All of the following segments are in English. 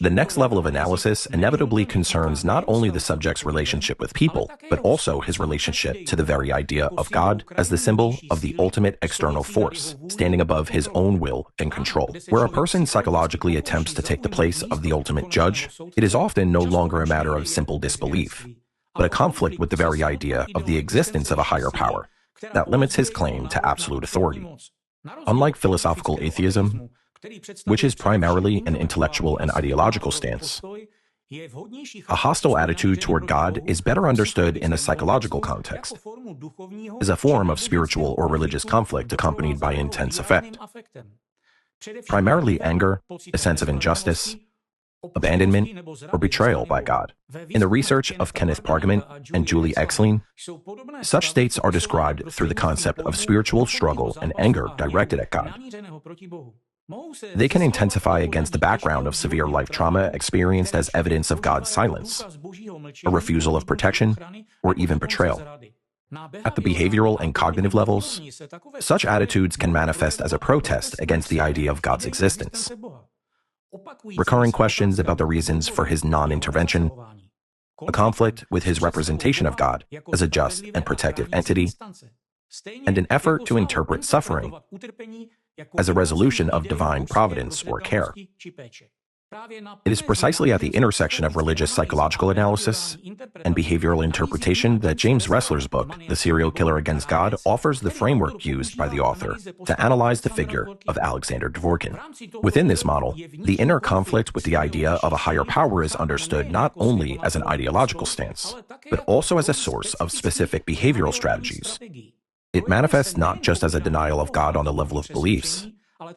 The next level of analysis inevitably concerns not only the subject's relationship with people, but also his relationship to the very idea of God as the symbol of the ultimate external force, standing above his own will and control. Where a person psychologically attempts to take the place of the ultimate judge, it is often no longer a matter of simple disbelief, but a conflict with the very idea of the existence of a higher power that limits his claim to absolute authority. Unlike philosophical atheism, which is primarily an intellectual and ideological stance, a hostile attitude toward God is better understood in a psychological context, as a form of spiritual or religious conflict accompanied by intense affect. Primarily anger, a sense of injustice, abandonment, or betrayal by God. In the research of Kenneth Pargament and Julie Exline, such states are described through the concept of spiritual struggle and anger directed at God. They can intensify against the background of severe life trauma experienced as evidence of God's silence, a refusal of protection, or even betrayal. At the behavioral and cognitive levels, such attitudes can manifest as a protest against the idea of God's existence. Recurring questions about the reasons for his non-intervention, a conflict with his representation of God as a just and protective entity, and an effort to interpret suffering as a resolution of divine providence or care. It is precisely at the intersection of religious psychological analysis and behavioral interpretation that James Ressler's book, The Serial Killer Against God, offers the framework used by the author to analyze the figure of Alexander Dworkin. Within this model, the inner conflict with the idea of a higher power is understood not only as an ideological stance, but also as a source of specific behavioral strategies. It manifests not just as a denial of God on the level of beliefs,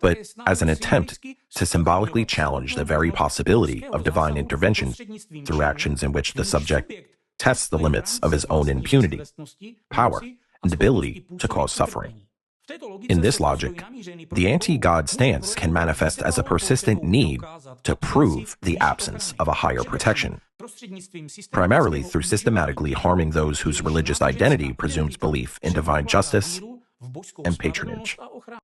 but as an attempt to symbolically challenge the very possibility of divine intervention through actions in which the subject tests the limits of his own impunity, power, and ability to cause suffering. In this logic, the anti-God stance can manifest as a persistent need to prove the absence of a higher protection, primarily through systematically harming those whose religious identity presumes belief in divine justice and patronage.